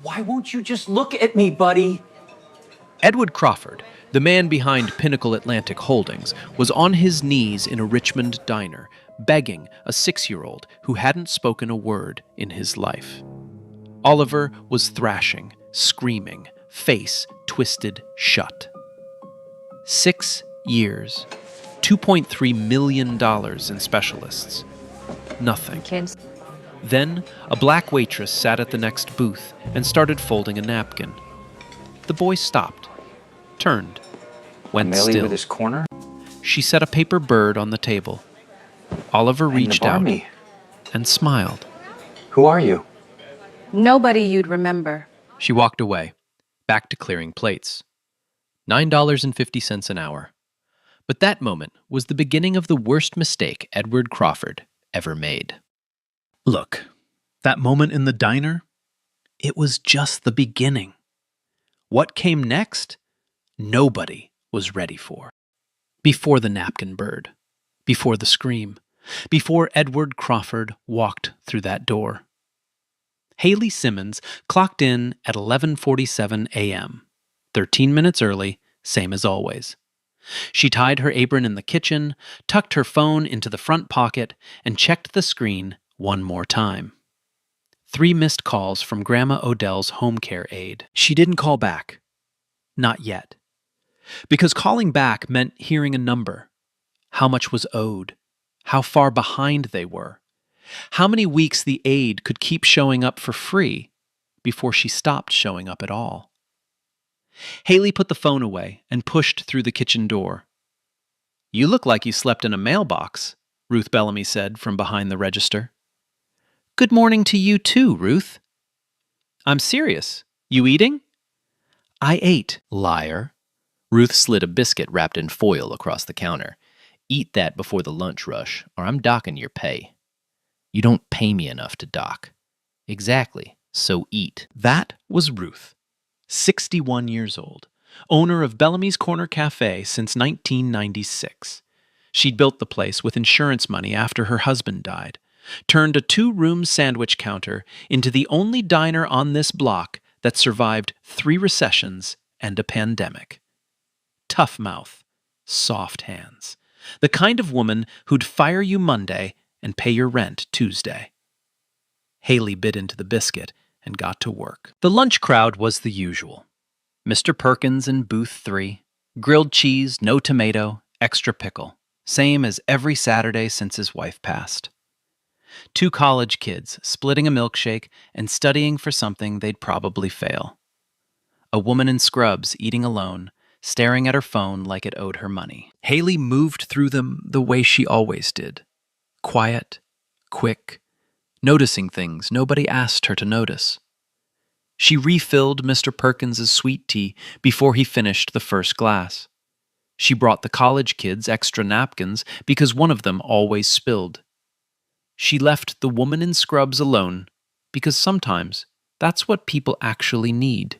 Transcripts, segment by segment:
Why won't you just look at me, buddy? Edward Crawford, the man behind Pinnacle Atlantic Holdings, was on his knees in a Richmond diner, begging a 6-year-old who hadn't spoken a word in his life. Oliver was thrashing, screaming, face twisted shut. 6 years, $2.3 million in specialists. Nothing. Kids. Then, a black waitress sat at the next booth and started folding a napkin. The boy stopped, turned, went Millie still. with his corner? She set a paper bird on the table. Oliver reached out Barmy. and smiled. Who are you? Nobody you'd remember. She walked away, back to clearing plates. $9.50 an hour. But that moment was the beginning of the worst mistake Edward Crawford ever made. Look, that moment in the diner, it was just the beginning. What came next, nobody was ready for. Before the napkin bird, before the scream, before Edward Crawford walked through that door. Haley Simmons clocked in at 11:47 a.m., 13 minutes early, same as always. She tied her apron in the kitchen, tucked her phone into the front pocket, and checked the screen one more time. 3 missed calls from Grandma Odell's home care aide. She didn't call back. Not yet. Because calling back meant hearing a number. How much was owed. How far behind they were. How many weeks the aide could keep showing up for free before she stopped showing up at all. Haley put the phone away and pushed through the kitchen door. "You look like you slept in a mailbox," Ruth Bellamy said from behind the register. "Good morning to you too, Ruth." "I'm serious. You eating?" "I ate, liar." Ruth slid a biscuit wrapped in foil across the counter. "Eat that before the lunch rush, or I'm docking your pay." "You don't pay me enough to dock." "Exactly, so eat." That was Ruth, 61 years old, owner of Bellamy's Corner Cafe since 1996. She'd built the place with insurance money after her husband died, turned a 2-room sandwich counter into the only diner on this block that survived 3 recessions and a pandemic. Tough mouth, soft hands. The kind of woman who'd fire you Monday and pay your rent Tuesday. Haley bit into the biscuit and got to work. The lunch crowd was the usual. Mr. Perkins in booth 3, grilled cheese, no tomato, extra pickle, same as every Saturday since his wife passed. 2 college kids splitting a milkshake and studying for something they'd probably fail. A woman in scrubs eating alone, staring at her phone like it owed her money. Haley moved through them the way she always did. Quiet, quick, noticing things nobody asked her to notice. She refilled Mr. Perkins's sweet tea before he finished the first glass. She brought the college kids extra napkins because one of them always spilled. She left the woman in scrubs alone because sometimes that's what people actually need.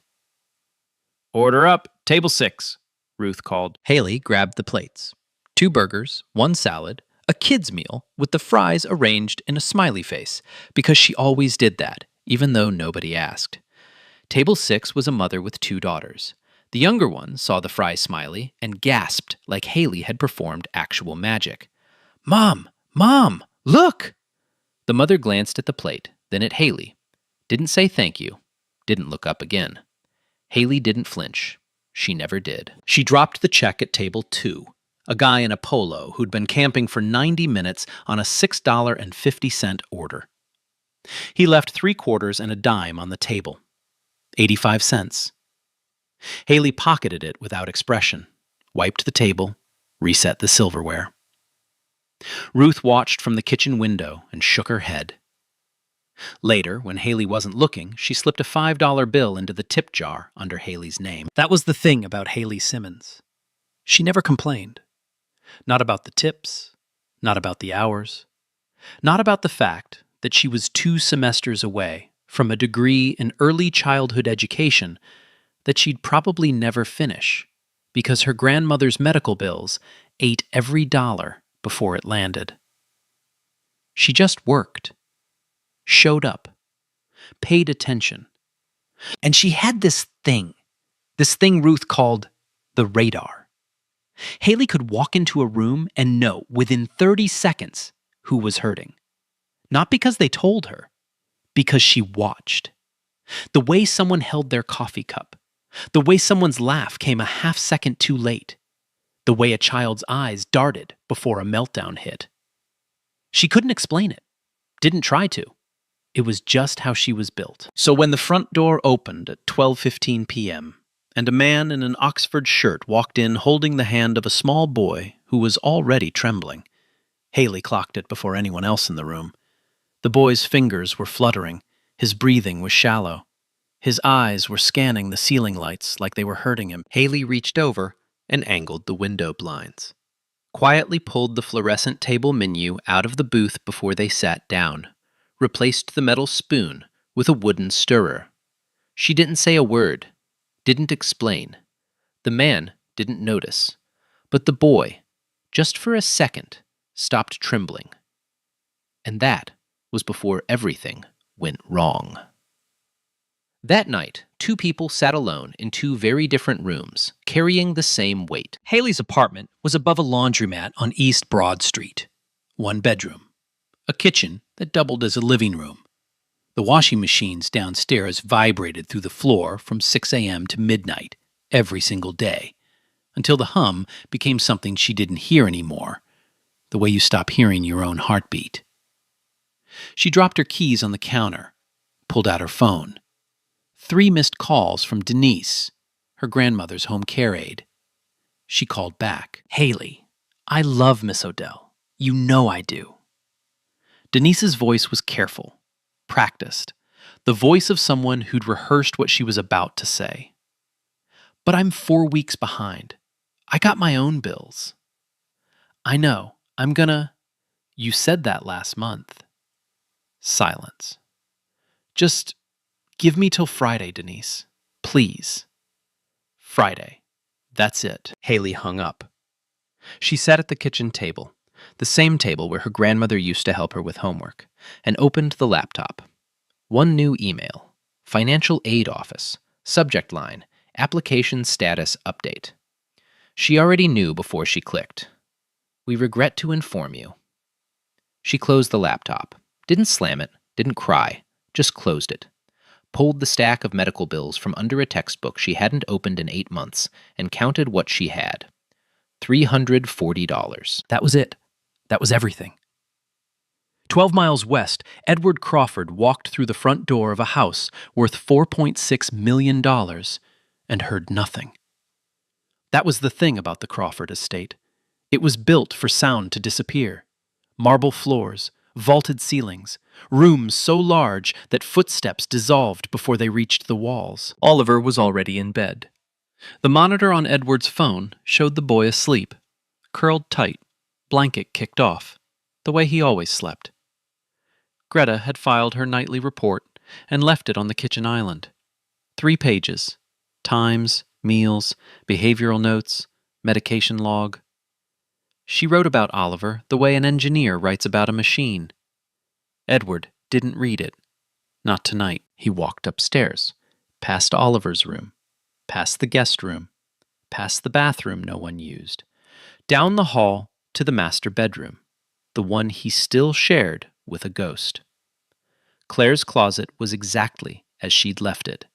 "Order up, table 6, Ruth called. Haley grabbed the plates. 2 burgers, 1 salad, a kid's meal with the fries arranged in a smiley face, because she always did that, even though nobody asked. Table 6 was a mother with 2 daughters. The younger one saw the fry smiley and gasped like Haley had performed actual magic. "Mom! Mom! Look!" The mother glanced at the plate, then at Haley. Didn't say thank you. Didn't look up again. Haley didn't flinch. She never did. She dropped the check at table 2, a guy in a polo who'd been camping for 90 minutes on a $6.50 order. He left 3 quarters and a dime on the table. 85 cents. Haley pocketed it without expression, wiped the table, reset the silverware. Ruth watched from the kitchen window and shook her head. Later, when Haley wasn't looking, she slipped a $5 bill into the tip jar under Haley's name. That was the thing about Haley Simmons. She never complained. Not about the tips, not about the hours, not about the fact that she was 2 semesters away from a degree in early childhood education that she'd probably never finish because her grandmother's medical bills ate every dollar before it landed. She just worked, showed up, paid attention, And she had this thing Ruth called the radar. Haley could walk into a room and know within 30 seconds who was hurting. Not because they told her, because she watched. The way someone held their coffee cup, the way someone's laugh came a half second too late, the way a child's eyes darted before a meltdown hit. She couldn't explain it, didn't try to. It was just how she was built. So when the front door opened at 12:15 p.m., and a man in an Oxford shirt walked in holding the hand of a small boy who was already trembling, Haley clocked it before anyone else in the room. The boy's fingers were fluttering, his breathing was shallow. His eyes were scanning the ceiling lights like they were hurting him. Haley reached over and angled the window blinds, quietly pulled the fluorescent table menu out of the booth before they sat down, replaced the metal spoon with a wooden stirrer. She didn't say a word, didn't explain. The man didn't notice, but the boy, just for a second, stopped trembling. And that was before everything went wrong. That night, two people sat alone in two very different rooms, carrying the same weight. Haley's apartment was above a laundromat on East Broad Street. One bedroom. A kitchen that doubled as a living room. The washing machines downstairs vibrated through the floor from 6 a.m. to midnight every single day, until the hum became something she didn't hear anymore, the way you stop hearing your own heartbeat. She dropped her keys on the counter, pulled out her phone. 3 missed calls from Denise, her grandmother's home care aide. She called back. "Haley, I love Miss Odell. You know I do." Denise's voice was careful, practiced, the voice of someone who'd rehearsed what she was about to say. "But I'm 4 weeks behind. I got my own bills." "I know. I'm gonna—" "You said that last month." Silence. "Just give me till Friday, Denise. Please." Friday. That's it. Haley hung up. She sat at the kitchen table, the same table where her grandmother used to help her with homework, and opened the laptop. One new email. Financial aid office. Subject line. Application status update. She already knew before she clicked. "We regret to inform you." She closed the laptop. Didn't slam it, didn't cry, just closed it. Pulled the stack of medical bills from under a textbook she hadn't opened in 8 months and counted what she had. $340. That was it. That was everything. 12 miles west, Edward Crawford walked through the front door of a house worth $4.6 million and heard nothing. That was the thing about the Crawford estate. It was built for sound to disappear. Marble floors, vaulted ceilings, rooms so large that footsteps dissolved before they reached the walls. Oliver was already in bed. The monitor on Edward's phone showed the boy asleep, curled tight, blanket kicked off, the way he always slept. Greta had filed her nightly report and left it on the kitchen island. 3 pages. Times, meals, behavioral notes, medication log. She wrote about Oliver the way an engineer writes about a machine. Edward didn't read it. Not tonight. He walked upstairs, past Oliver's room, past the guest room, past the bathroom no one used, down the hall to the master bedroom, the one he still shared with a ghost. Claire's closet was exactly as she'd left it.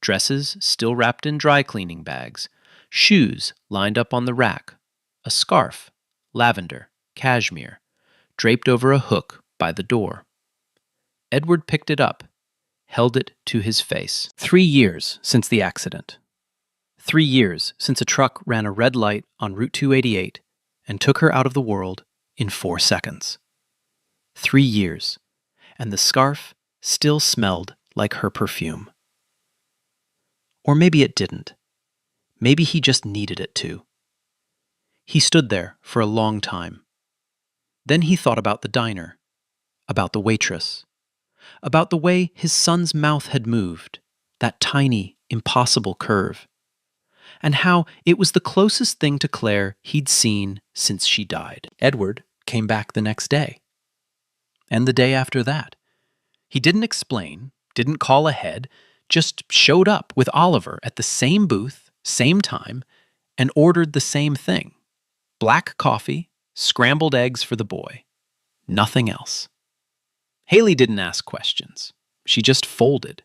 Dresses still wrapped in dry cleaning bags, shoes lined up on the rack, a scarf, lavender, cashmere, draped over a hook by the door. Edward picked it up, held it to his face. 3 years since the accident. 3 years since a truck ran a red light on Route 288 and took her out of the world in 4 seconds. 3 years, and the scarf still smelled like her perfume. Or maybe it didn't. Maybe he just needed it to. He stood there for a long time. Then he thought about the diner, about the waitress, about the way his son's mouth had moved, that tiny, impossible curve, and how it was the closest thing to Claire he'd seen since she died. Edward came back the next day. And the day after that. He didn't explain, didn't call ahead, just showed up with Oliver at the same booth, same time, and ordered the same thing. Black coffee, scrambled eggs for the boy. Nothing else. Haley didn't ask questions. She just folded.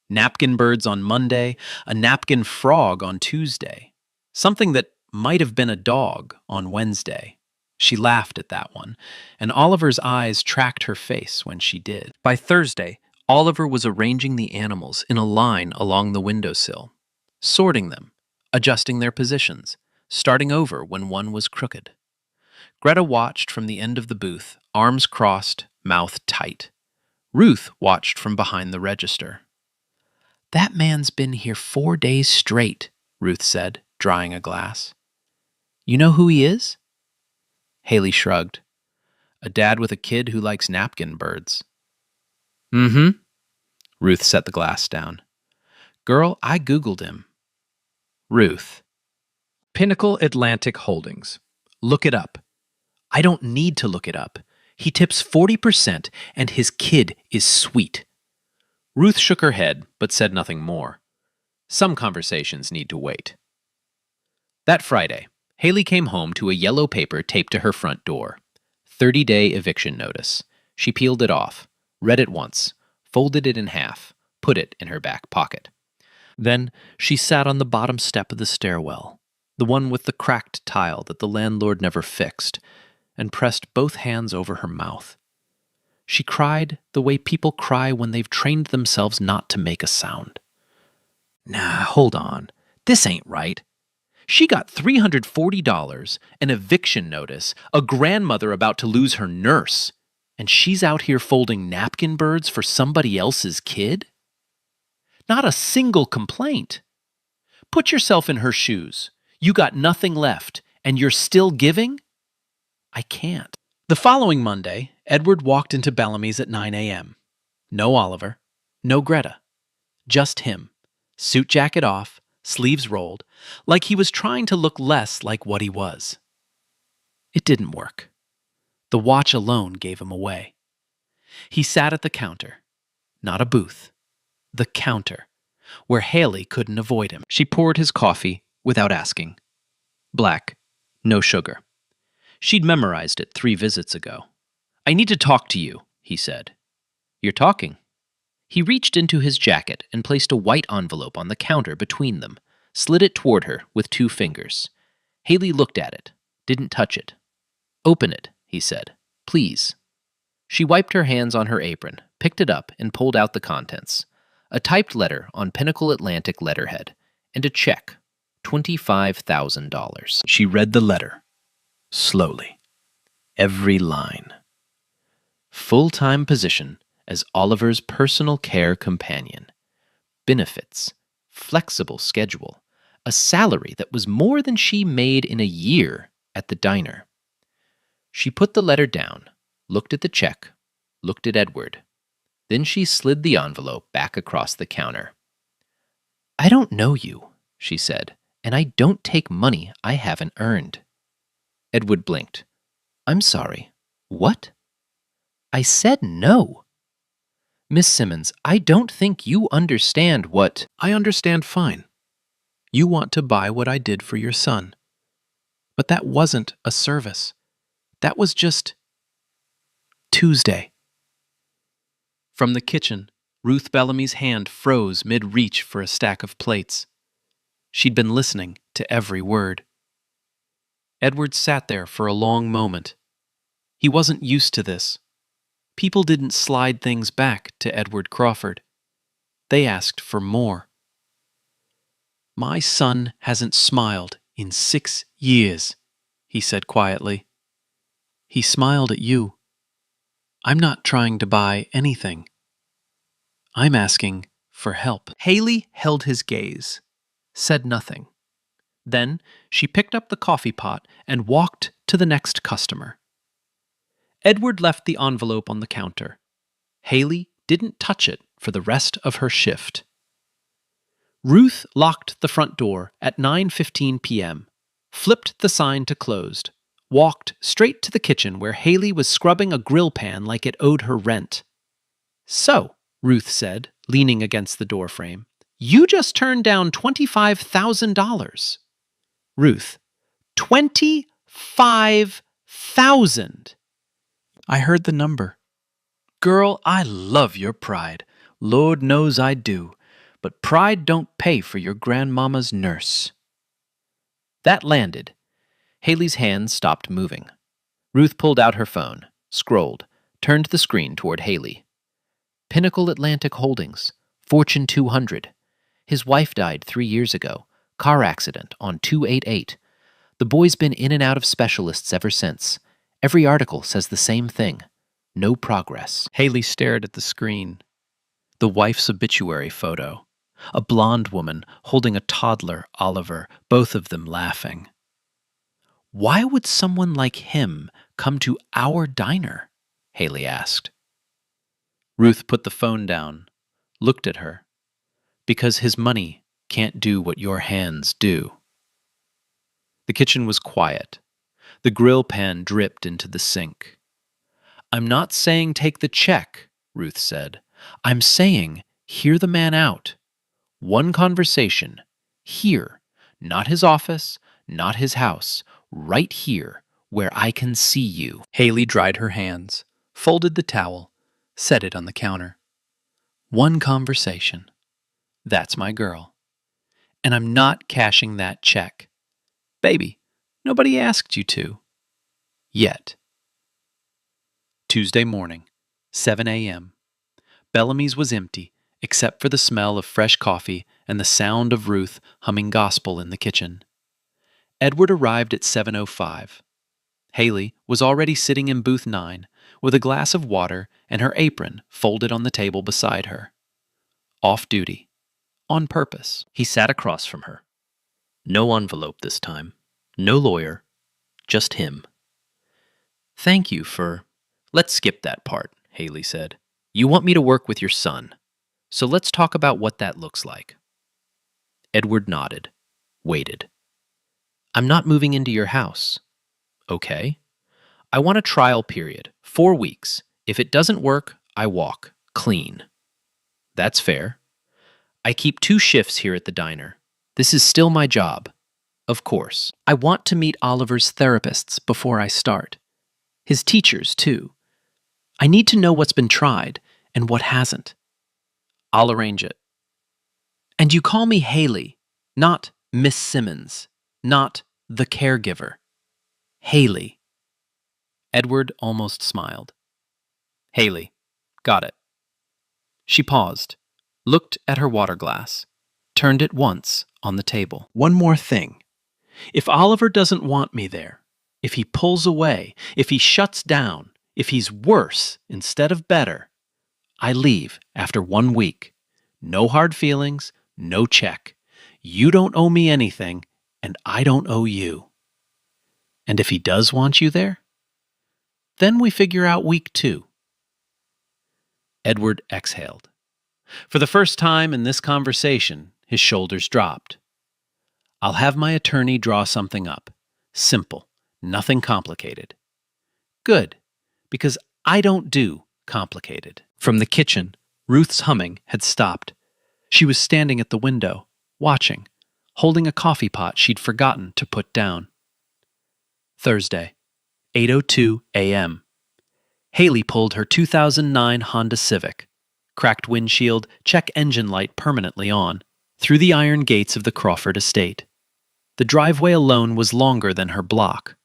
Napkin birds on Monday, a napkin frog on Tuesday. Something that might have been a dog on Wednesday. She laughed at that one, and Oliver's eyes tracked her face when she did. By Thursday, Oliver was arranging the animals in a line along the windowsill, sorting them, adjusting their positions, starting over when one was crooked. Greta watched from the end of the booth, arms crossed, mouth tight. Ruth watched from behind the register. "That man's been here 4 days straight," Ruth said, drying a glass. "You know who he is?" Haley shrugged. "A dad with a kid who likes napkin birds." "Mm-hmm." Ruth set the glass down. "Girl, I Googled him." Ruth. Pinnacle Atlantic Holdings. Look it up. I don't need to look it up. He tips 40% and his kid is sweet. Ruth shook her head but said nothing more. Some conversations need to wait. That Friday, Haley came home to a yellow paper taped to her front door. 30-day eviction notice. She peeled it off, read it once, folded it in half, put it in her back pocket. Then she sat on the bottom step of the stairwell, the one with the cracked tile that the landlord never fixed, and pressed both hands over her mouth. She cried the way people cry when they've trained themselves not to make a sound. Nah, hold on. This ain't right. She got $340, an eviction notice, a grandmother about to lose her nurse, and she's out here folding napkin birds for somebody else's kid? Not a single complaint. Put yourself in her shoes. You got nothing left, and you're still giving? I can't. The following Monday, Edward walked into Bellamy's at 9 a.m. No Oliver, no Greta. Just him, suit jacket off, sleeves rolled, like he was trying to look less like what he was. It didn't work. The watch alone gave him away. He sat at the counter, not a booth, the counter, where Haley couldn't avoid him. She poured his coffee without asking. Black, no sugar. She'd memorized it 3 visits ago. "I need to talk to you," he said. "You're talking." He reached into his jacket and placed a white envelope on the counter between them, slid it toward her with 2 fingers. Haley looked at it, didn't touch it. "Open it," he said. "Please." She wiped her hands on her apron, picked it up, and pulled out the contents. A typed letter on Pinnacle Atlantic letterhead, and a check, $25,000. She read the letter. Slowly. Every line. Full-time position as Oliver's personal care companion. Benefits. Flexible schedule. A salary that was more than she made in a year at the diner. She put the letter down, looked at the check, looked at Edward. Then she slid the envelope back across the counter. "I don't know you," she said, "and I don't take money I haven't earned." Edward blinked. "I'm sorry. What?" "I said no." "Miss Simmons, I don't think you understand what—" "I understand fine. You want to buy what I did for your son. But that wasn't a service. That was just Tuesday." From the kitchen, Ruth Bellamy's hand froze mid-reach for a stack of plates. She'd been listening to every word. Edward sat there for a long moment. He wasn't used to this. People didn't slide things back to Edward Crawford. They asked for more. "My son hasn't smiled in 6 years," he said quietly. "He smiled at you. I'm not trying to buy anything. I'm asking for help." Haley held his gaze, said nothing. Then she picked up the coffee pot and walked to the next customer. Edward left the envelope on the counter. Haley didn't touch it for the rest of her shift. Ruth locked the front door at 9:15 p.m., flipped the sign to closed, walked straight to the kitchen where Haley was scrubbing a grill pan like it owed her rent. "So," Ruth said, leaning against the doorframe. You just turned down $25,000. Ruth, 25,000. I heard the number. Girl, I love your pride. Lord knows I do. But pride don't pay for your grandmama's nurse. That landed. Haley's hands stopped moving. Ruth pulled out her phone, scrolled, turned the screen toward Haley. Pinnacle Atlantic Holdings, Fortune 200. His wife died 3 years ago. Car accident on 288. The boy's been in and out of specialists ever since. Every article says the same thing. No progress. Haley stared at the screen. The wife's obituary photo. A blonde woman holding a toddler, Oliver, both of them laughing. Why would someone like him come to our diner? Haley asked. Ruth put the phone down, looked at her. Because his money can't do what your hands do. The kitchen was quiet. The grill pan dripped into the sink. I'm not saying take the check, Ruth said. I'm saying hear the man out. One conversation. Here. Not his office, not his house. Right here, where I can see you. Haley dried her hands, folded the towel, set it on the counter. One conversation. That's my girl. And I'm not cashing that check. Baby, nobody asked you to. Yet. Tuesday morning, 7 a.m. Bellamy's was empty, except for the smell of fresh coffee and the sound of Ruth humming gospel in the kitchen. Edward arrived at 7:05. Haley was already sitting in booth 9 with a glass of water and her apron folded on the table beside her. Off duty. On purpose. He sat across from her. No envelope this time. No lawyer. Just him. Thank you for... Let's skip that part, Haley said. You want me to work with your son. So let's talk about what that looks like. Edward nodded. Waited. I'm not moving into your house. Okay. I want a trial period. 4 weeks. If it doesn't work, I walk. Clean. That's fair. I keep 2 shifts here at the diner. This is still my job. Of course. I want to meet Oliver's therapists before I start. His teachers, too. I need to know what's been tried and what hasn't. I'll arrange it. And you call me Haley, not Miss Simmons, not the caregiver. Haley. Edward almost smiled. Haley. Got it. She paused, looked at her water glass, turned it once on the table. One more thing. If Oliver doesn't want me there, if he pulls away, if he shuts down, if he's worse instead of better, I leave after 1 week. No hard feelings, no check. You don't owe me anything, and I don't owe you. And if he does want you there, then we figure out week 2. Edward exhaled. For the first time in this conversation, his shoulders dropped. I'll have my attorney draw something up. Simple, nothing complicated. Good, because I don't do complicated. From the kitchen, Ruth's humming had stopped. She was standing at the window, watching, holding a coffee pot she'd forgotten to put down. Thursday, 8:02 a.m. Haley pulled her 2009 Honda Civic, cracked windshield, check engine light permanently on, through the iron gates of the Crawford estate. The driveway alone was longer than her block.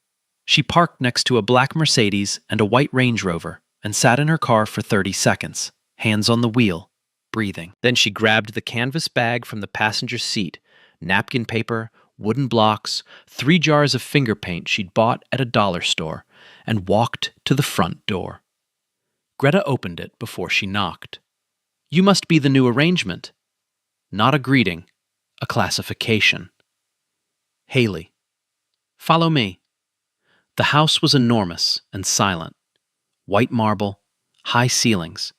She parked next to a black Mercedes and a white Range Rover and sat in her car for 30 seconds, hands on the wheel, breathing. Then she grabbed the canvas bag from the passenger seat, napkin paper, wooden blocks, 3 jars of finger paint she'd bought at a dollar store, and walked to the front door. Greta opened it before she knocked. You must be the new arrangement. Not a greeting, a classification. Haley. Follow me. The house was enormous and silent. White marble, high ceilings,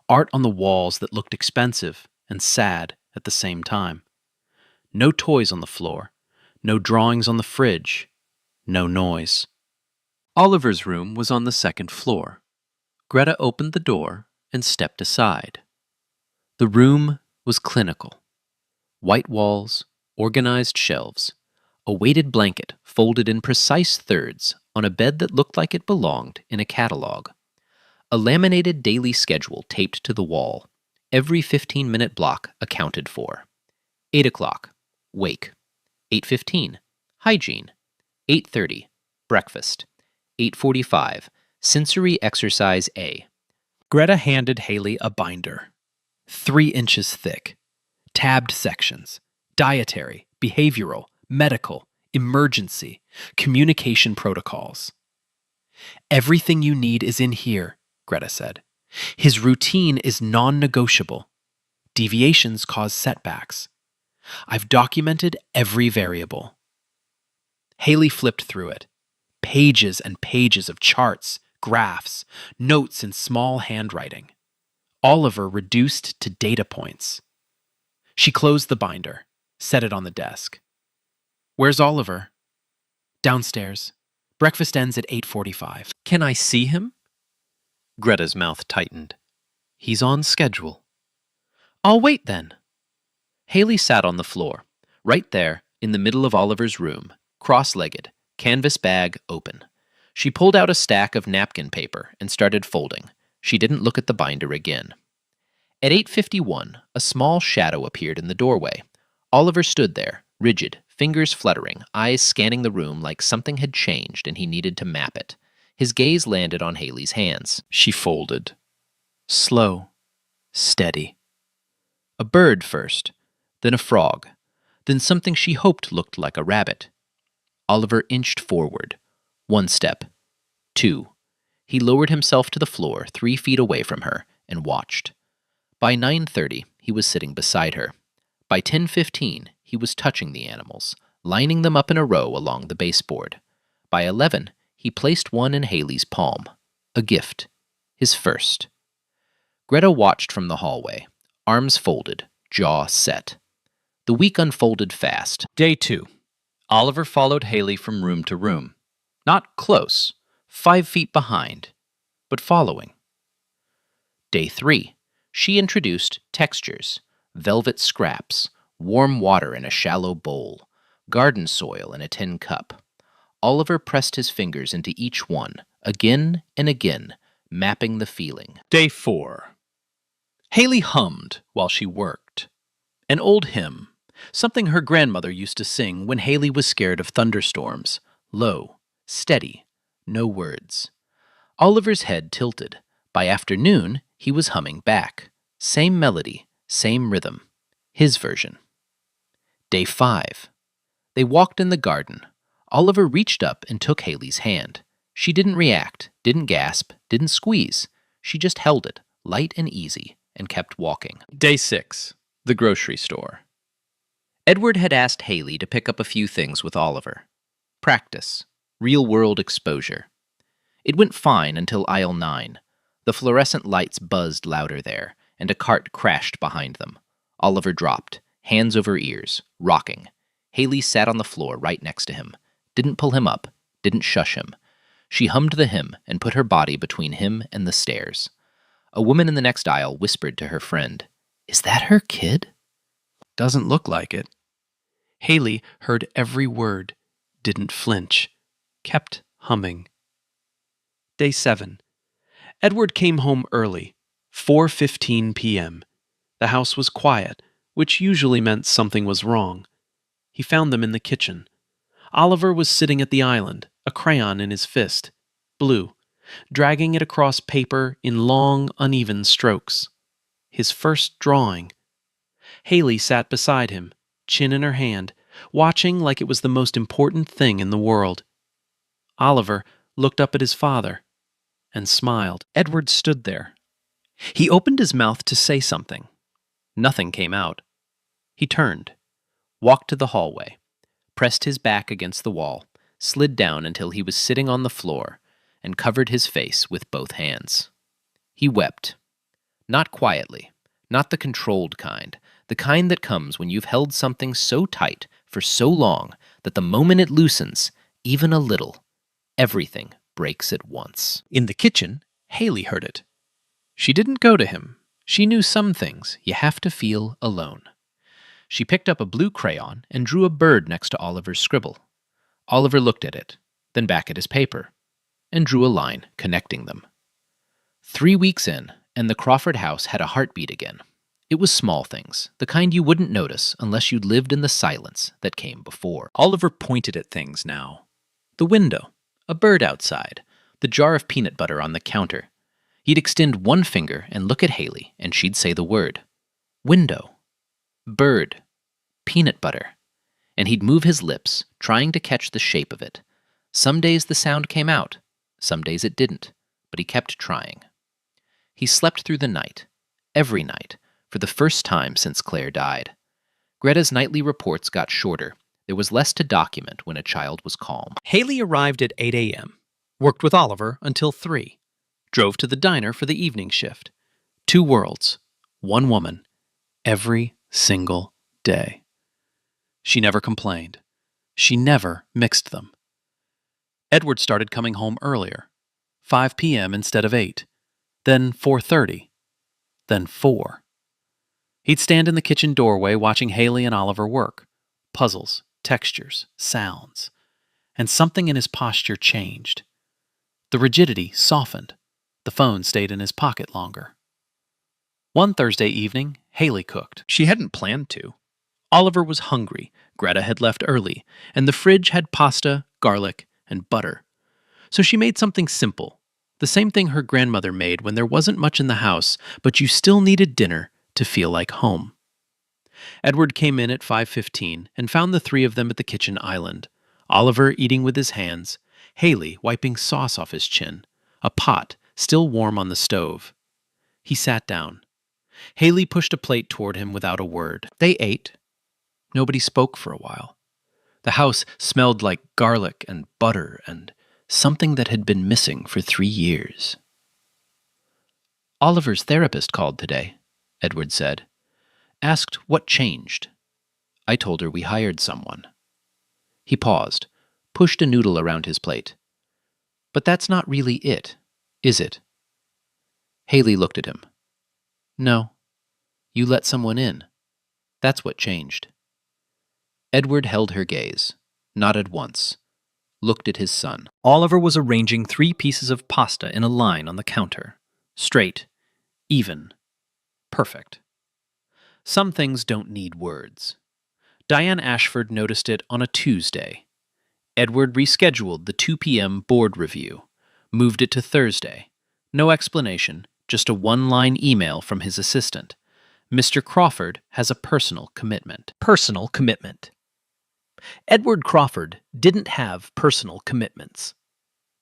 art on the walls that looked expensive and sad at the same time. No toys on the floor, no drawings on the fridge, no noise. Oliver's room was on the 2nd floor. Greta opened the door and stepped aside. The room was clinical. White walls, organized shelves, a weighted blanket folded in precise thirds on a bed that looked like it belonged in a catalog. A laminated daily schedule taped to the wall, every 15-minute block accounted for. 8 o'clock, wake. 8:15, hygiene. 8:30, breakfast. 8:45, sensory exercise A. Greta handed Haley a binder, 3 inches thick, tabbed sections, dietary, behavioral, medical, emergency, communication protocols. Everything you need is in here, Greta said. His routine is non-negotiable. Deviations cause setbacks. I've documented every variable. Haley flipped through it. Pages and pages of charts, graphs, notes in small handwriting. Oliver reduced to data points. She closed the binder, set it on the desk. Where's Oliver? Downstairs. Breakfast ends at 8:45. Can I see him? Greta's mouth tightened. He's on schedule. I'll wait then. Haley sat on the floor, right there in the middle of Oliver's room, cross-legged, canvas bag open. She pulled out a stack of napkin paper and started folding. She didn't look at the binder again. At 8:51, a small shadow appeared in the doorway. Oliver stood there, rigid, fingers fluttering, eyes scanning the room like something had changed and he needed to map it. His gaze landed on Haley's hands. She folded. Slow, steady. A bird first, then a frog, then something she hoped looked like a rabbit. Oliver inched forward. 1 step. 2. He lowered himself to the floor 3 feet away from her and watched. By 9:30, he was sitting beside her. By 10:15, he was touching the animals, lining them up in a row along the baseboard. By 11, he placed one in Haley's palm. A gift. His first. Greta watched from the hallway, arms folded, jaw set. The week unfolded fast. Day 2. Oliver followed Haley from room to room. Not close, 5 feet behind, but following. Day 3. She introduced textures, velvet scraps, warm water in a shallow bowl, garden soil in a tin cup. Oliver pressed his fingers into each one, again and again, mapping the feeling. Day 4. Haley hummed while she worked. An old hymn, something her grandmother used to sing when Haley was scared of thunderstorms. Low, steady, no words. Oliver's head tilted. By afternoon, he was humming back. Same melody, same rhythm. His version. Day 5. They walked in the garden. Oliver reached up and took Haley's hand. She didn't react, didn't gasp, didn't squeeze. She just held it, light and easy, and kept walking. Day 6. The grocery store. Edward had asked Haley to pick up a few things with Oliver. Practice. Real-world exposure. It went fine until aisle 9. The fluorescent lights buzzed louder there, and a cart crashed behind them. Oliver dropped, hands over ears, rocking. Haley sat on the floor right next to him. Didn't pull him up, didn't shush him. She hummed the hymn and put her body between him and the stairs. A woman in the next aisle whispered to her friend, "Is that her kid?" Doesn't look like it. Haley heard every word, didn't flinch, kept humming. Day 7. Edward came home early, 4:15 p.m. The house was quiet, which usually meant something was wrong. He found them in the kitchen. Oliver was sitting at the island, a crayon in his fist, blue, dragging it across paper in long, uneven strokes. His first drawing. Haley sat beside him, chin in her hand, watching like it was the most important thing in the world. Oliver looked up at his father and smiled. Edward stood there. He opened his mouth to say something. Nothing came out. He turned, walked to the hallway, pressed his back against the wall, slid down until he was sitting on the floor, and covered his face with both hands. He wept. Not quietly, not the controlled kind, the kind that comes when you've held something so tight for so long that the moment it loosens, even a little, everything breaks at once. In the kitchen, Haley heard it. She didn't go to him. She knew some things you have to feel alone. She picked up a blue crayon and drew a bird next to Oliver's scribble. Oliver looked at it, then back at his paper, and drew a line connecting them. 3 weeks in, and the Crawford house had a heartbeat again. It was small things, the kind you wouldn't notice unless you'd lived in the silence that came before. Oliver pointed at things now. The window, a bird outside, the jar of peanut butter on the counter. He'd extend one finger and look at Haley, and she'd say the word. Window. Bird. Peanut butter. And he'd move his lips, trying to catch the shape of it. Some days the sound came out, some days it didn't, but he kept trying. He slept through the night, every night, for the first time since Claire died. Greta's nightly reports got shorter. There was less to document when a child was calm. Haley arrived at 8 a.m., worked with Oliver until 3, drove to the diner for the evening shift. 2 worlds, 1 woman, every single day. She never complained. She never mixed them. Edward started coming home earlier, 5 p.m. instead of 8, then 4:30, then 4. He'd stand in the kitchen doorway watching Haley and Oliver work. Puzzles, textures, sounds. And something in his posture changed. The rigidity softened. The phone stayed in his pocket longer. One Thursday evening, Haley cooked. She hadn't planned to. Oliver was hungry, Greta had left early, and the fridge had pasta, garlic, and butter. So she made something simple, the same thing her grandmother made when there wasn't much in the house, but you still needed dinner to feel like home. Edward came in at 5:15 and found the 3 of them at the kitchen island. Oliver eating with his hands, Haley wiping sauce off his chin, a pot still warm on the stove. He sat down. Haley pushed a plate toward him without a word. They ate. Nobody spoke for a while. The house smelled like garlic and butter and something that had been missing for 3 years. Oliver's therapist called today, Edward said. Asked what changed. I told her we hired someone. He paused, pushed a noodle around his plate. But that's not really it, is it? Haley looked at him. No. You let someone in. That's what changed. Edward held her gaze, nodded once, looked at his son. Oliver was arranging 3 pieces of pasta in a line on the counter. Straight, even, perfect. Some things don't need words. Diane Ashford noticed it on a Tuesday. Edward rescheduled the 2 p.m. board review, moved it to Thursday. No explanation, just a 1-line email from his assistant. Mr. Crawford has a personal commitment. Personal commitment. Edward Crawford didn't have personal commitments.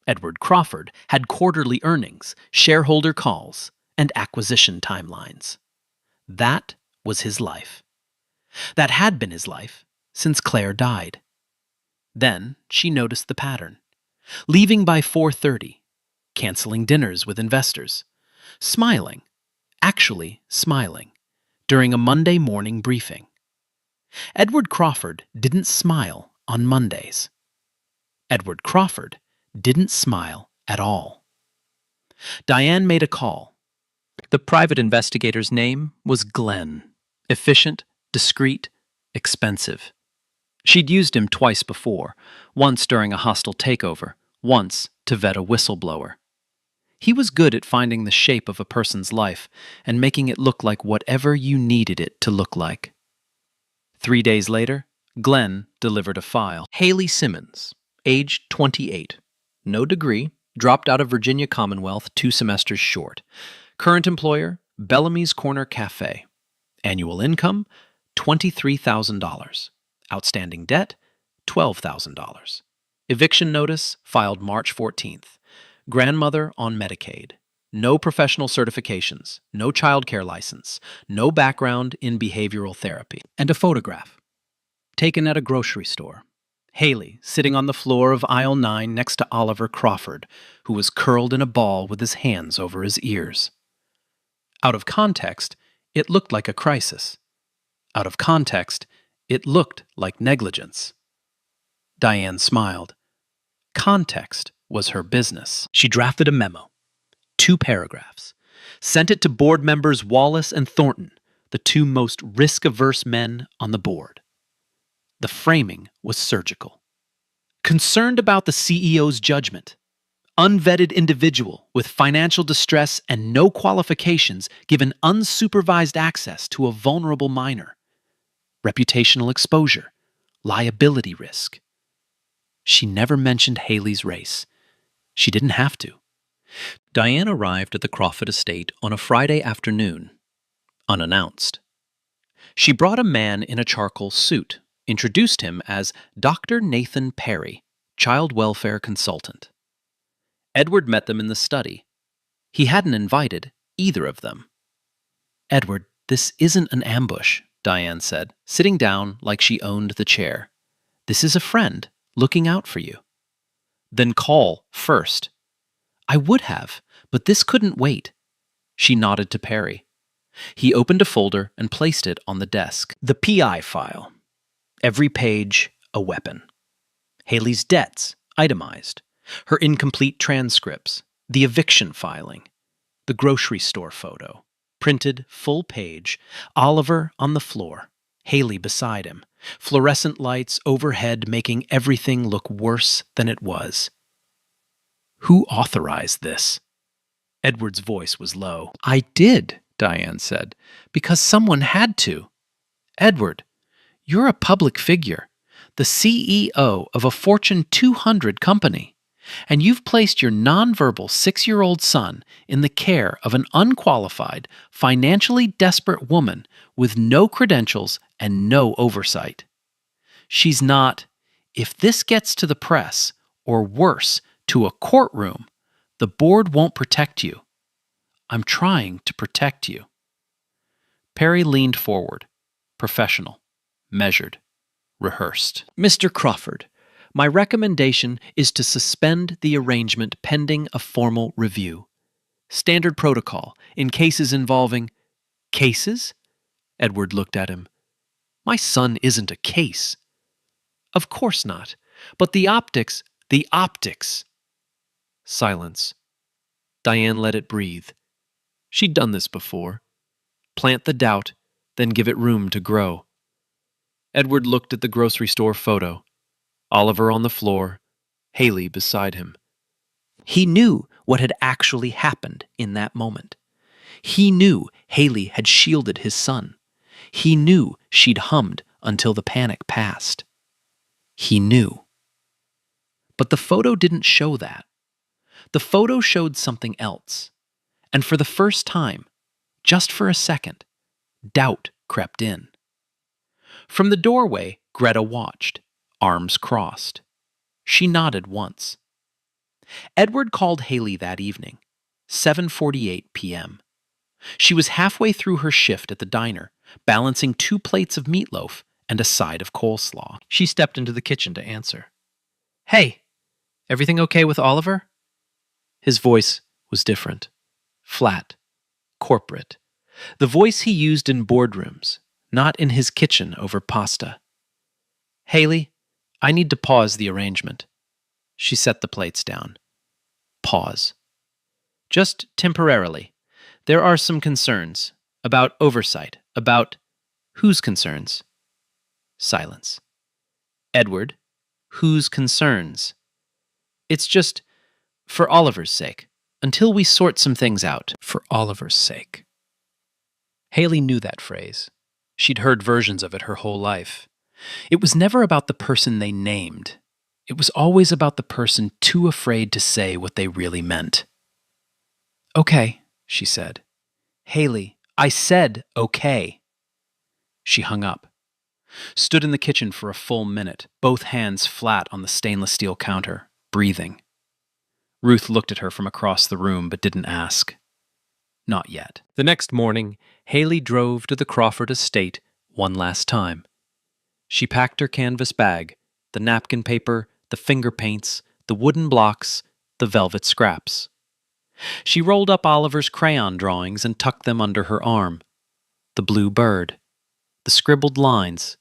Edward Crawford had quarterly earnings, shareholder calls, and acquisition timelines. That was his life. That had been his life since Claire died. Then she noticed the pattern. Leaving by 4:30, canceling dinners with investors, smiling, actually smiling, during a Monday morning briefing. Edward Crawford didn't smile on Mondays. Edward Crawford didn't smile at all. Diane made a call. The private investigator's name was Glenn. Efficient, discreet, expensive. She'd used him twice before, once during a hostile takeover, once to vet a whistleblower. He was good at finding the shape of a person's life and making it look like whatever you needed it to look like. 3 days later, Glenn delivered a file. Haley Simmons, age 28, no degree, dropped out of Virginia Commonwealth 2 semesters short. Current employer, Bellamy's Corner Cafe. Annual income, $23,000. Outstanding debt, $12,000. Eviction notice filed March 14th. Grandmother on Medicaid. No professional certifications, no childcare license, no background in behavioral therapy. And a photograph, taken at a grocery store. Haley sitting on the floor of aisle 9 next to Oliver Crawford, who was curled in a ball with his hands over his ears. Out of context, it looked like a crisis. Out of context, it looked like negligence. Diane smiled. Context was her business. She drafted a memo. 2 paragraphs. Sent it to board members Wallace and Thornton, the two most risk-averse men on the board. The framing was surgical. Concerned about the CEO's judgment, unvetted individual with financial distress and no qualifications given unsupervised access to a vulnerable minor. Reputational exposure, liability risk. She never mentioned Haley's race. She didn't have to. Diane arrived at the Crawford estate on a Friday afternoon, unannounced. She brought a man in a charcoal suit, introduced him as Dr. Nathan Perry, child welfare consultant. Edward met them in the study. He hadn't invited either of them. "Edward, this isn't an ambush," Diane said, sitting down like she owned the chair. "This is a friend looking out for you." "Then call first." "I would have, but this couldn't wait." She nodded to Perry. He opened a folder and placed it on the desk. The PI file. Every page, a weapon. Haley's debts, itemized. Her incomplete transcripts. The eviction filing. The grocery store photo. Printed, full page. Oliver on the floor. Haley beside him. Fluorescent lights overhead making everything look worse than it was. "Who authorized this?" Edward's voice was low. "I did," Diane said, "because someone had to." "Edward, you're a public figure, the CEO of a Fortune 200 company, and you've placed your nonverbal 6-year-old son in the care of an unqualified, financially desperate woman with no credentials and no oversight. She's not, if this gets to the press, or worse, to a courtroom, the board won't protect you. I'm trying to protect you." Perry leaned forward, professional, measured, rehearsed. "Mr. Crawford, my recommendation is to suspend the arrangement pending a formal review. Standard protocol in cases involving—" "Cases?" Edward looked at him. "My son isn't a case." "Of course not. But the optics—" "The optics." Silence. Diane let it breathe. She'd done this before. Plant the doubt, then give it room to grow. Edward looked at the grocery store photo. Oliver on the floor, Haley beside him. He knew what had actually happened in that moment. He knew Haley had shielded his son. He knew she'd hummed until the panic passed. He knew. But the photo didn't show that. The photo showed something else. And for the first time, just for a second, doubt crept in. From the doorway, Greta watched, arms crossed. She nodded once. Edward called Haley that evening, 7:48 p.m. She was halfway through her shift at the diner, balancing 2 plates of meatloaf and a side of coleslaw. She stepped into the kitchen to answer. "Hey, everything okay with Oliver?" His voice was different. Flat, corporate. The voice he used in boardrooms, not in his kitchen over pasta. "Haley, I need to pause the arrangement." She set the plates down. Pause. "Just temporarily. There are some concerns. About oversight. About—" "Whose concerns?" Silence. "Edward, whose concerns?" "It's just, for Oliver's sake. Until we sort some things out." For Oliver's sake. Haley knew that phrase. She'd heard versions of it her whole life. It was never about the person they named. It was always about the person too afraid to say what they really meant. "Okay," she said. "Haley, I said okay." She hung up. Stood in the kitchen for a full minute, both hands flat on the stainless steel counter, breathing. Ruth looked at her from across the room but didn't ask. Not yet. The next morning, Haley drove to the Crawford estate one last time. She packed her canvas bag, the napkin paper, the finger paints, the wooden blocks, the velvet scraps. She rolled up Oliver's crayon drawings and tucked them under her arm. The blue bird, the scribbled lines,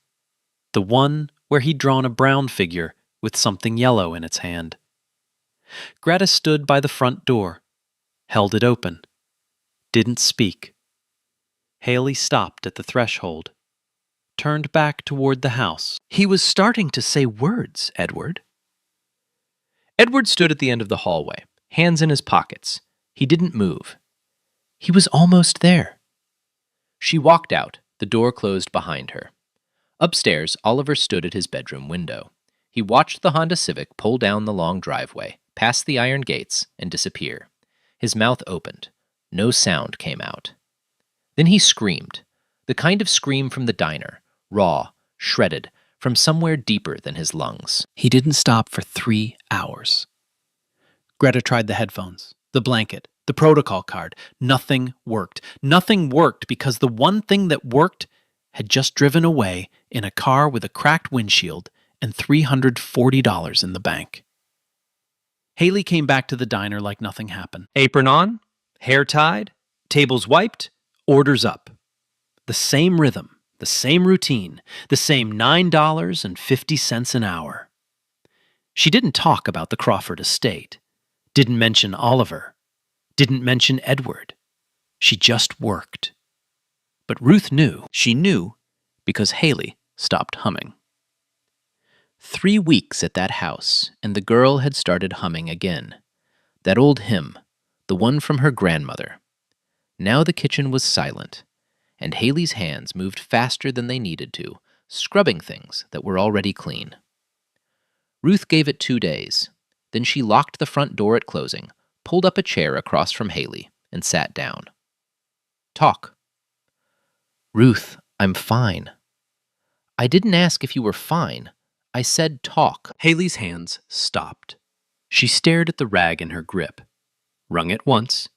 the one where he'd drawn a brown figure with something yellow in its hand. Greta stood by the front door, held it open. didn't speak. Haley stopped at the threshold, turned back toward the house. He was starting to say words, Edward. Edward stood at the end of the hallway, hands in his pockets. He didn't move. He was almost there. She walked out, the door closed behind her. Upstairs, Oliver stood at his bedroom window. He watched the Honda Civic pull down the long driveway, past the iron gates, and disappear. His mouth opened. No sound came out. Then he screamed, the kind of scream from the diner, raw, shredded, from somewhere deeper than his lungs. He didn't stop for 3 hours. Greta tried the headphones, the blanket, the protocol card. Nothing worked. Nothing worked because the one thing that worked had just driven away in a car with a cracked windshield and $340 in the bank. Haley came back to the diner like nothing happened. Apron on, hair tied, tables wiped, orders up. The same rhythm, the same routine, the same $9.50 an hour. She didn't talk about the Crawford estate, didn't mention Oliver, didn't mention Edward. She just worked. But Ruth knew. She knew because Haley stopped humming. 3 weeks at that house, and the girl had started humming again. That old hymn, the one from her grandmother. Now the kitchen was silent, and Haley's hands moved faster than they needed to, scrubbing things that were already clean. Ruth gave it 2 days. Then she locked the front door at closing, pulled up a chair across from Haley, and sat down. Talk. Ruth, I'm fine. I didn't ask if you were fine. I said talk. Haley's hands stopped. She stared at the rag in her grip, wrung it once,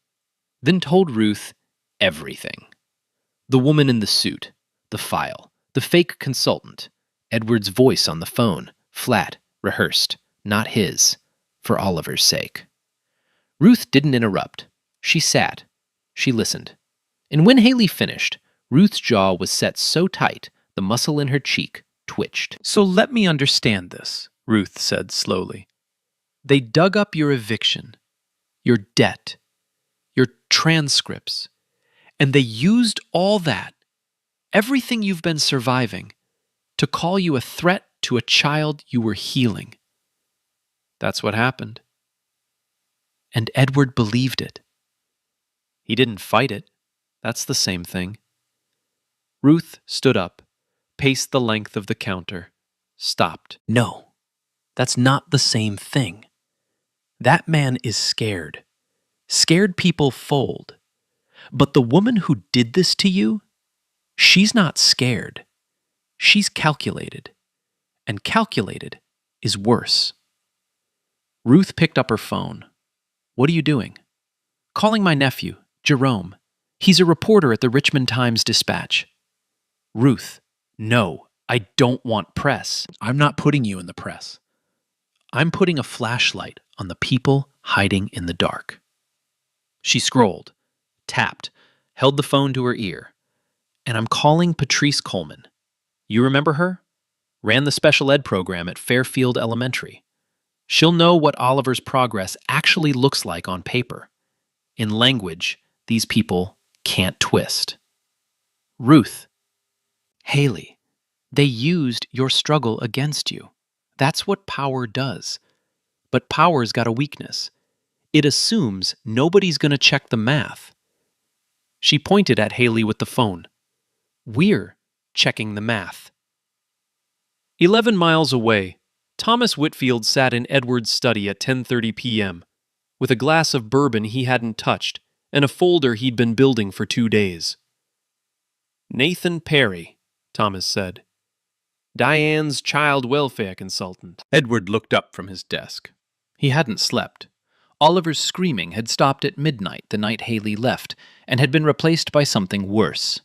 then told Ruth everything. The woman in the suit, the file, the fake consultant, Edward's voice on the phone, flat, rehearsed, not his, for Oliver's sake. Ruth didn't interrupt. She sat. She listened. And when Haley finished, Ruth's jaw was set so tight the muscle in her cheek twitched. So let me understand this, Ruth said slowly. They dug up your eviction, your debt, your transcripts, and they used all that, everything you've been surviving, to call you a threat to a child you were healing. That's what happened. And Edward believed it. He didn't fight it. That's the same thing. Ruth stood up, paced the length of the counter, stopped. No, that's not the same thing. That man is scared. Scared people fold. But the woman who did this to you, she's not scared. She's calculated. And calculated is worse. Ruth picked up her phone. What are you doing? Calling my nephew, Jerome. He's a reporter at the Richmond Times-Dispatch. Ruth, no, I don't want press. I'm not putting you in the press. I'm putting a flashlight on the people hiding in the dark. She scrolled, tapped, held the phone to her ear. And I'm calling Patrice Coleman. You remember her? Ran the special ed program at Fairfield Elementary. She'll know what Oliver's progress actually looks like on paper. In language these people can't twist. Ruth, Haley, they used your struggle against you. That's what power does. But power's got a weakness. It assumes nobody's going to check the math. She pointed at Haley with the phone. We're checking the math. 11 miles away, Thomas Whitfield sat in Edward's study at 10:30 p.m. with a glass of bourbon he hadn't touched and a folder he'd been building for 2 days. Nathan Perry, Thomas said. Diane's child welfare consultant. Edward looked up from his desk. He hadn't slept. Oliver's screaming had stopped at midnight the night Haley left and had been replaced by something worse.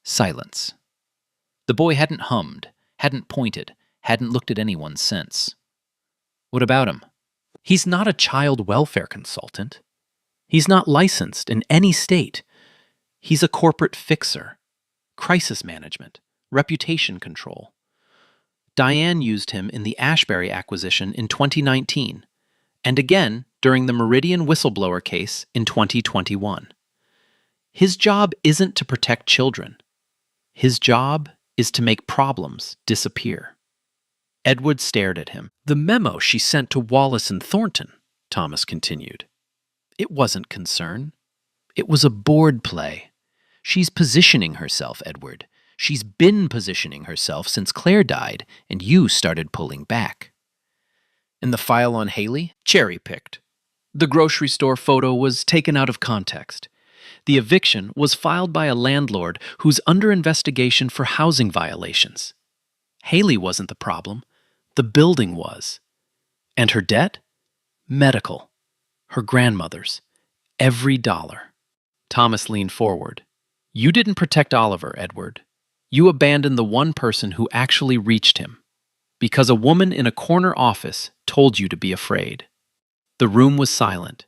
Silence. The boy hadn't hummed, hadn't pointed, hadn't looked at anyone since. What about him? He's not a child welfare consultant. He's not licensed in any state. He's a corporate fixer, crisis management, reputation control. Diane used him in the Ashbury acquisition in 2019, and again during the Meridian whistleblower case in 2021. His job isn't to protect children. His job is to make problems disappear. Edward stared at him. The memo she sent to Wallace and Thornton, Thomas continued. It wasn't concern. It was a board play. She's positioning herself, Edward. She's been positioning herself since Claire died and you started pulling back. And the file on Haley? Cherry-picked. The grocery store photo was taken out of context. The eviction was filed by a landlord who's under investigation for housing violations. Haley wasn't the problem. The building was. And her debt? Medical. Her grandmother's. Every dollar. Thomas leaned forward. You didn't protect Oliver, Edward. You abandoned the one person who actually reached him. Because a woman in a corner office told you to be afraid. The room was silent.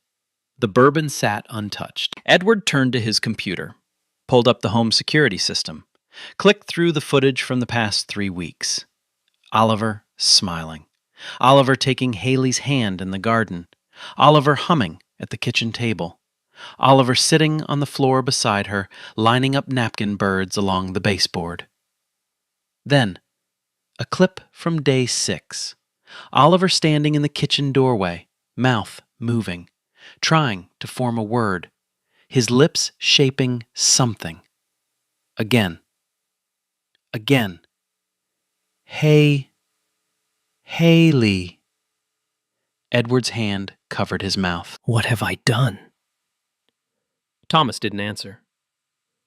The bourbon sat untouched. Edward turned to his computer, pulled up the home security system, clicked through the footage from the past 3 weeks. Oliver smiling. Oliver taking Haley's hand in the garden. Oliver humming at the kitchen table. Oliver sitting on the floor beside her, lining up napkin birds along the baseboard. Then, a clip from day 6. Oliver standing in the kitchen doorway, mouth moving, trying to form a word, his lips shaping something. Again. Again. Hey, Haley. Edward's hand covered his mouth. What have I done? Thomas didn't answer.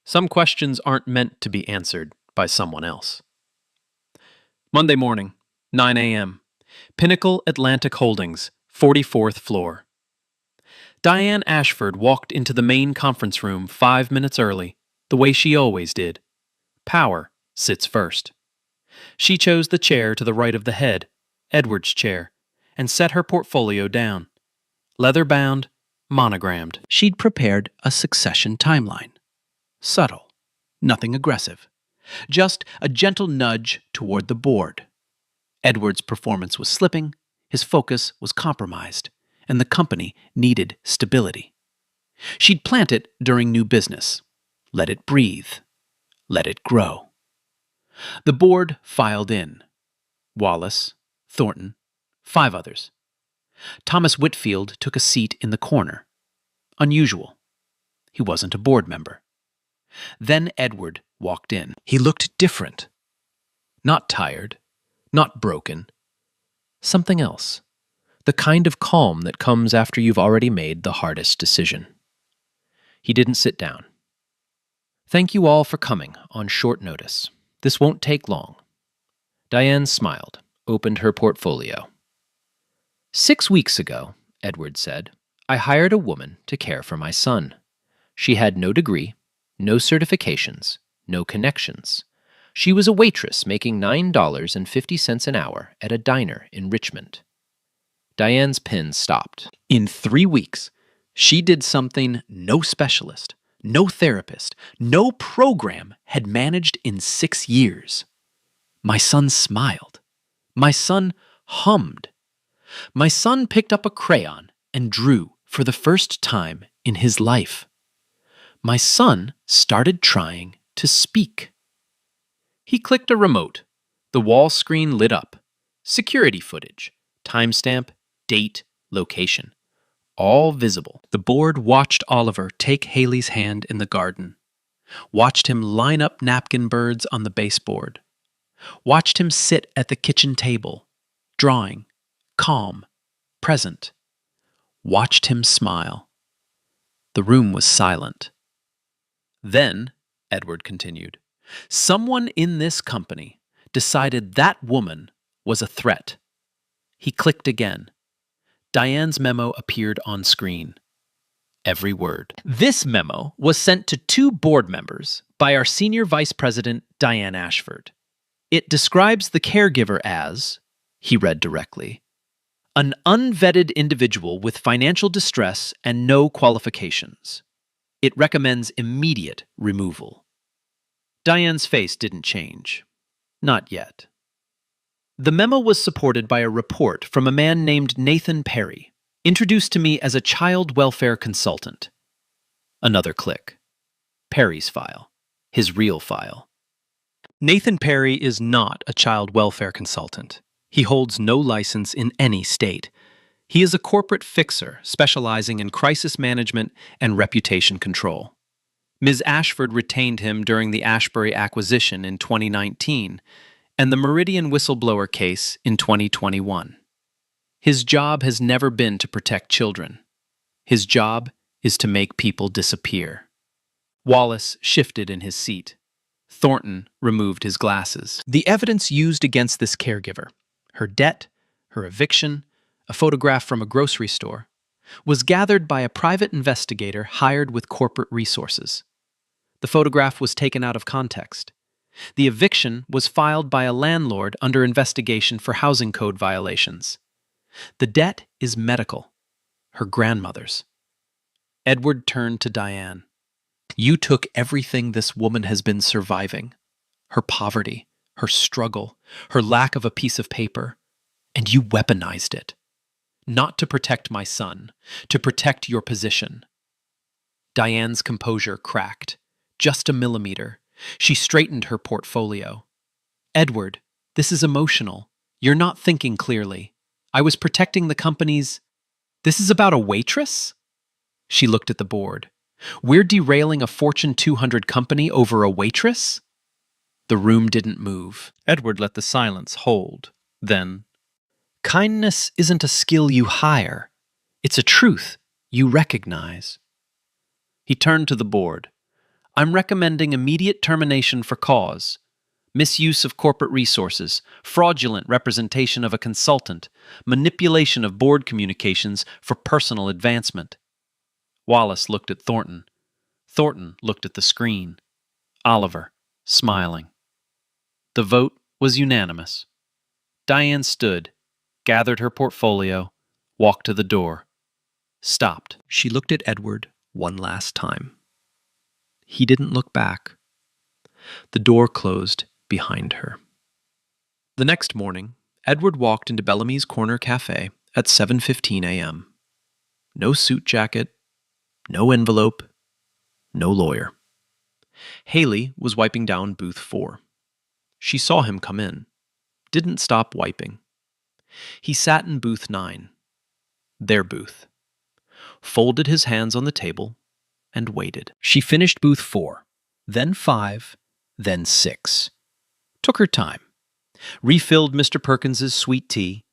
Some questions aren't meant to be answered by someone else. Monday morning, 9 a.m. Pinnacle Atlantic Holdings, 44th floor. Diane Ashford walked into the main conference room 5 minutes early, the way she always did. Power sits first. She chose the chair to the right of the head, Edward's chair, and set her portfolio down. Leather-bound, monogrammed. She'd prepared a succession timeline. Subtle, nothing aggressive. Just a gentle nudge toward the board. Edward's performance was slipping, his focus was compromised, and the company needed stability. She'd plant it during new business. Let it breathe. Let it grow. The board filed in. Wallace, Thornton, 5 others. Thomas Whitfield took a seat in the corner. Unusual. He wasn't a board member. Then Edward walked in. He looked different. Not tired, not broken. Something else. The kind of calm that comes after you've already made the hardest decision. He didn't sit down. Thank you all for coming on short notice. This won't take long. Diane smiled, opened her portfolio. 6 weeks ago, Edward said, I hired a woman to care for my son. She had no degree, no certifications, no connections. She was a waitress making $9.50 an hour at a diner in Richmond. Diane's pen stopped. In 3 weeks, she did something no specialist, no therapist, no program had managed in 6 years. My son smiled. My son hummed. My son picked up a crayon and drew for the first time in his life. My son started trying to speak. He clicked a remote. The wall screen lit up. Security footage, timestamp, date, location. All visible. The board watched Oliver take Haley's hand in the garden. Watched him line up napkin birds on the baseboard. Watched him sit at the kitchen table, drawing, calm, present. Watched him smile. The room was silent. Then, Edward continued, someone in this company decided that woman was a threat. He clicked again. Diane's memo appeared on screen. Every word. This memo was sent to 2 board members by our senior vice president, Diane Ashford. It describes the caregiver as, he read directly, an unvetted individual with financial distress and no qualifications. It recommends immediate removal. Diane's face didn't change. Not yet. The memo was supported by a report from a man named Nathan Perry, introduced to me as a child welfare consultant. Another click. Perry's file. His real file. Nathan Perry is not a child welfare consultant. He holds no license in any state. He is a corporate fixer specializing in crisis management and reputation control. Ms. Ashford retained him during the Ashbury acquisition in 2019 and the Meridian whistleblower case in 2021. His job has never been to protect children. His job is to make people disappear. Wallace shifted in his seat. Thornton removed his glasses. The evidence used against this caregiver, her debt, her eviction, a photograph from a grocery store, was gathered by a private investigator hired with corporate resources. The photograph was taken out of context. The eviction was filed by a landlord under investigation for housing code violations. The debt is medical, her grandmother's. Edward turned to Diane. You took everything this woman has been surviving, her poverty, her struggle, her lack of a piece of paper, and you weaponized it. Not to protect my son, to protect your position. Diane's composure cracked. Just a millimeter. She straightened her portfolio. Edward, this is emotional. You're not thinking clearly. I was protecting the company's... This is about a waitress? She looked at the board. We're derailing a Fortune 200 company over a waitress? The room didn't move. Edward let the silence hold. Then, kindness isn't a skill you hire. It's a truth you recognize. He turned to the board. I'm recommending immediate termination for cause. Misuse of corporate resources, fraudulent representation of a consultant, manipulation of board communications for personal advancement. Wallace looked at Thornton. Thornton looked at the screen. Oliver, smiling. The vote was unanimous. Diane stood, gathered her portfolio, walked to the door. Stopped. She looked at Edward one last time. He didn't look back. The door closed behind her. The next morning, Edward walked into Bellamy's Corner Cafe at 7:15 a.m. No suit jacket, no envelope, no lawyer. Haley was wiping down booth 4. She saw him come in, didn't stop wiping. He sat in booth 9, their booth, folded his hands on the table, and waited. She finished booth 4, then 5, then 6. Took her time. Refilled Mr. Perkins's sweet tea,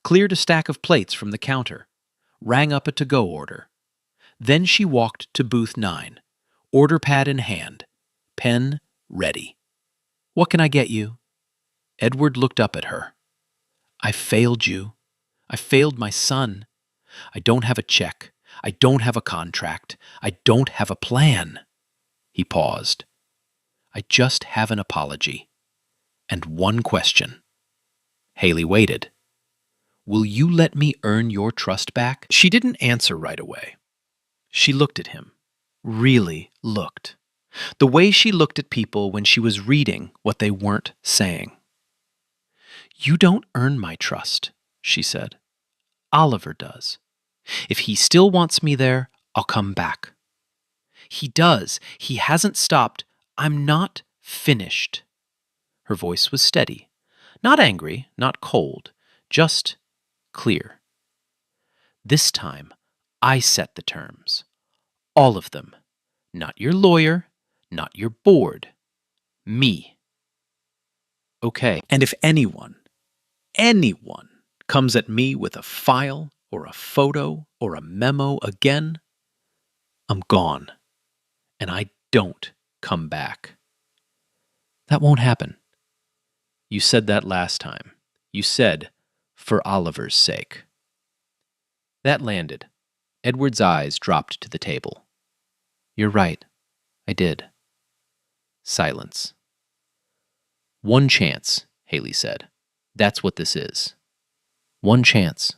cleared a stack of plates from the counter, rang up a to-go order. Then she walked to booth 9, order pad in hand, pen ready. What can I get you? Edward looked up at her. I failed you. I failed my son. I don't have a check. I don't have a contract. I don't have a plan. He paused. I just have an apology. And one question. Haley waited. Will you let me earn your trust back? She didn't answer right away. She looked at him. Really looked. The way she looked at people when she was reading what they weren't saying. You don't earn my trust, she said. Oliver does. If he still wants me there, I'll come back. He does. He hasn't stopped. I'm not finished. Her voice was steady. Not angry, not cold, just clear. This time, I set the terms. All of them. Not your lawyer, not your board. Me. Okay. And if anyone comes at me with a file or a photo or a memo again, I'm gone. And I don't come back. That won't happen. You said that last time. You said, for Oliver's sake. That landed. Edward's eyes dropped to the table. You're right. I did. Silence. One chance, Haley said. That's what this is. One chance.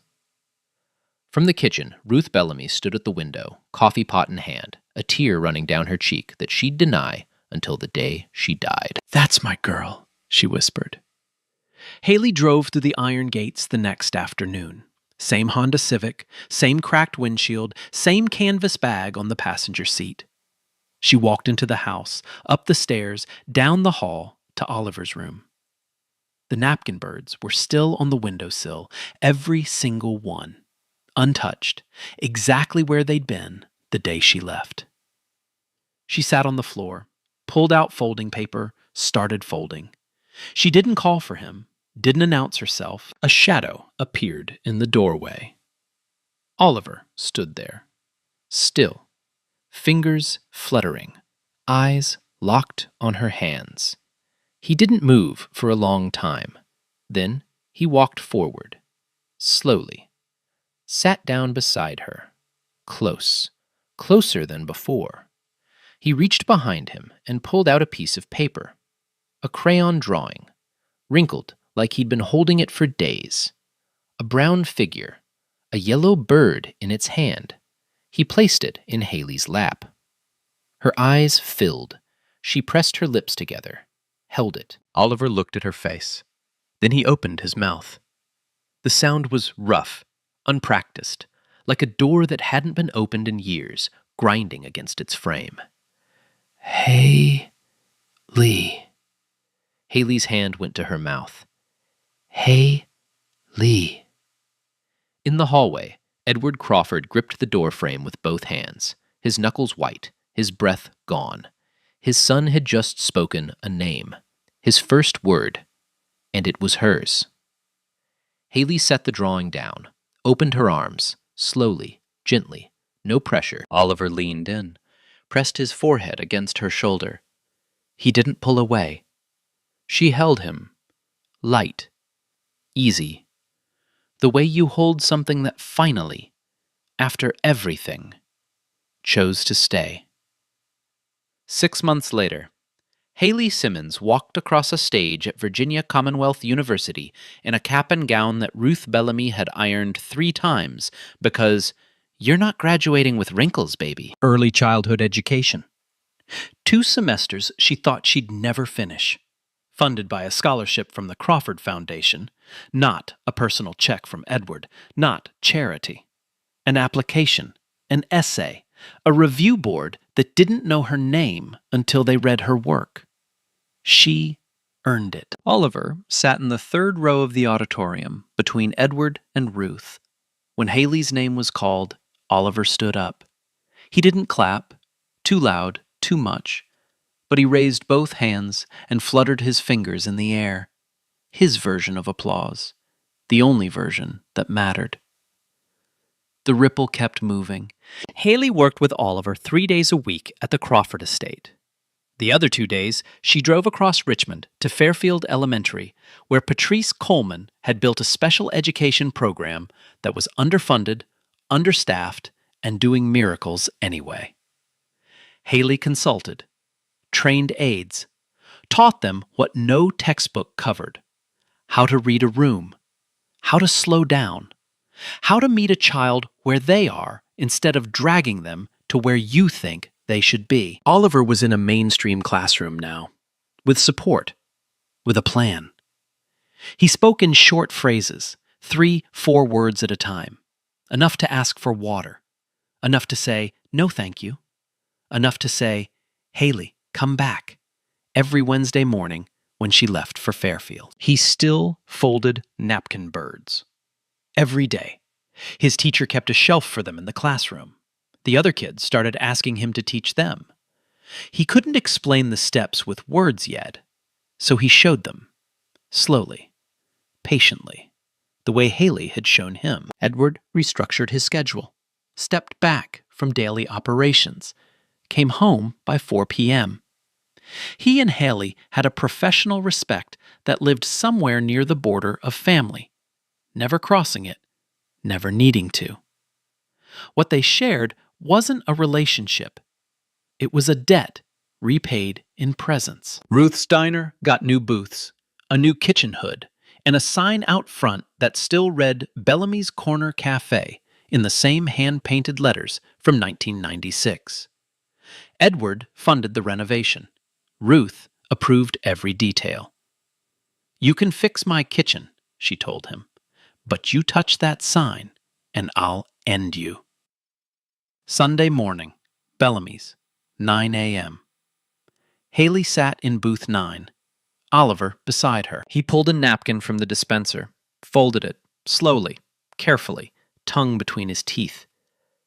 From the kitchen, Ruth Bellamy stood at the window, coffee pot in hand, a tear running down her cheek that she'd deny until the day she died. That's my girl, she whispered. Haley drove through the iron gates the next afternoon. Same Honda Civic, same cracked windshield, same canvas bag on the passenger seat. She walked into the house, up the stairs, down the hall to Oliver's room. The napkin birds were still on the windowsill, every single one, untouched, exactly where they'd been the day she left. She sat on the floor, pulled out folding paper, started folding. She didn't call for him, didn't announce herself. A shadow appeared in the doorway. Oliver stood there, still, fingers fluttering, eyes locked on her hands. He didn't move for a long time. Then he walked forward, slowly, sat down beside her, close, closer than before. He reached behind him and pulled out a piece of paper, a crayon drawing, wrinkled like he'd been holding it for days. A brown figure, a yellow bird in its hand. He placed it in Haley's lap. Her eyes filled. She pressed her lips together, held it. Oliver looked at her face. Then he opened his mouth. The sound was rough, unpracticed, like a door that hadn't been opened in years, grinding against its frame. Hey, Lee. Haley's hand went to her mouth. Hey, Lee. In the hallway, Edward Crawford gripped the door frame with both hands, his knuckles white, his breath gone. His son had just spoken a name, his first word, and it was hers. Haley set the drawing down, opened her arms, slowly, gently, no pressure. Oliver leaned in, pressed his forehead against her shoulder. He didn't pull away. She held him, light, easy, the way you hold something that finally, after everything, chose to stay. 6 months later, Haley Simmons walked across a stage at Virginia Commonwealth University in a cap and gown that Ruth Bellamy had ironed 3 times because you're not graduating with wrinkles, baby. Early childhood education. 2 semesters she thought she'd never finish. Funded by a scholarship from the Crawford Foundation, not a personal check from Edward, not charity. An application, an essay, a review board that didn't know her name until they read her work. She earned it. Oliver sat in the 3rd row of the auditorium between Edward and Ruth. When Haley's name was called, Oliver stood up. He didn't clap, too loud, too much, but he raised both hands and fluttered his fingers in the air. His version of applause, the only version that mattered. The ripple kept moving. Haley worked with Oliver 3 days a week at the Crawford estate. The other 2 days, she drove across Richmond to Fairfield Elementary, where Patrice Coleman had built a special education program that was underfunded, understaffed, and doing miracles anyway. Haley consulted, trained aides, taught them what no textbook covered: how to read a room, how to slow down, how to meet a child where they are instead of dragging them to where you think they should be. Oliver was in a mainstream classroom now, with support, with a plan. He spoke in short phrases, 3-4 words at a time, enough to ask for water, enough to say, no thank you, enough to say, Haley, come back, every Wednesday morning when she left for Fairfield. He still folded napkin birds. Every day. His teacher kept a shelf for them in the classroom. The other kids started asking him to teach them. He couldn't explain the steps with words yet, so he showed them, slowly, patiently, the way Haley had shown him. Edward restructured his schedule, stepped back from daily operations, came home by 4 p.m. He and Haley had a professional respect that lived somewhere near the border of family, never crossing it, never needing to. What they shared wasn't a relationship. It was a debt repaid in presence. Ruth's Diner got new booths, a new kitchen hood, and a sign out front that still read Bellamy's Corner Cafe in the same hand-painted letters from 1996. Edward funded the renovation. Ruth approved every detail. You can fix my kitchen, she told him, but you touch that sign and I'll end you. Sunday morning, Bellamy's, 9 a.m. Haley sat in booth 9, Oliver beside her. He pulled a napkin from the dispenser, folded it, slowly, carefully, tongue between his teeth.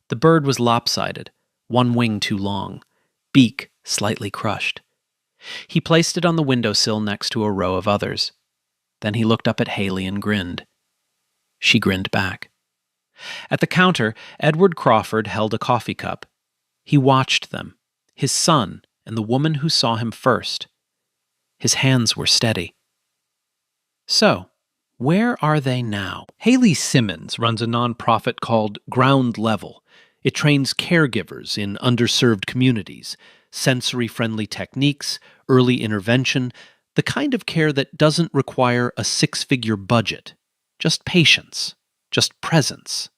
The bird was lopsided, one wing too long, beak slightly crushed. He placed it on the windowsill next to a row of others. Then he looked up at Haley and grinned. She grinned back. At the counter, Edward Crawford held a coffee cup. He watched them, his son and the woman who saw him first. His hands were steady. So, where are they now? Haley Simmons runs a nonprofit called Ground Level. It trains caregivers in underserved communities, sensory-friendly techniques, early intervention, the kind of care that doesn't require a six-figure budget. Just patience, just presence.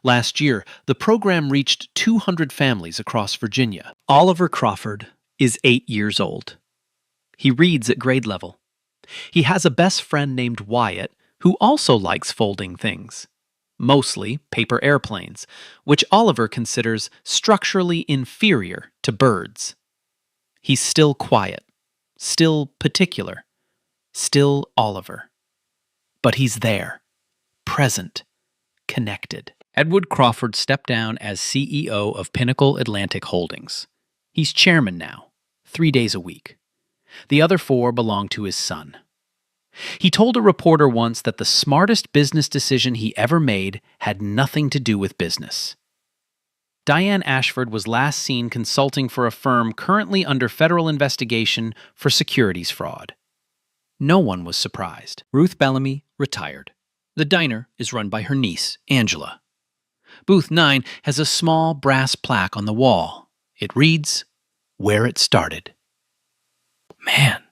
Last year, the program reached 200 families across Virginia. Oliver Crawford is 8 years old. He reads at grade level. He has a best friend named Wyatt who also likes folding things, mostly paper airplanes, which Oliver considers structurally inferior to birds. He's still quiet, still particular, still Oliver. But he's there, present, connected. Edward Crawford stepped down as CEO of Pinnacle Atlantic Holdings. He's chairman now, 3 days a week. The other 4 belong to his son. He told a reporter once that the smartest business decision he ever made had nothing to do with business. Diane Ashford was last seen consulting for a firm currently under federal investigation for securities fraud. No one was surprised. Ruth Bellamy retired. The diner is run by her niece, Angela. Booth 9 has a small brass plaque on the wall. It reads, "Where it started." Man,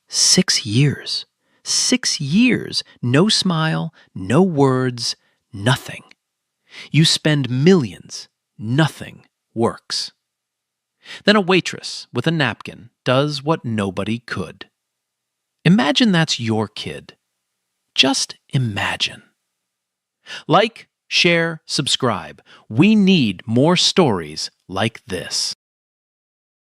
6 years. 6 years. No smile, no words, nothing. You spend millions. Nothing works. Then a waitress with a napkin does what nobody could. Imagine that's your kid. Just imagine. Like, share, subscribe. We need more stories like this.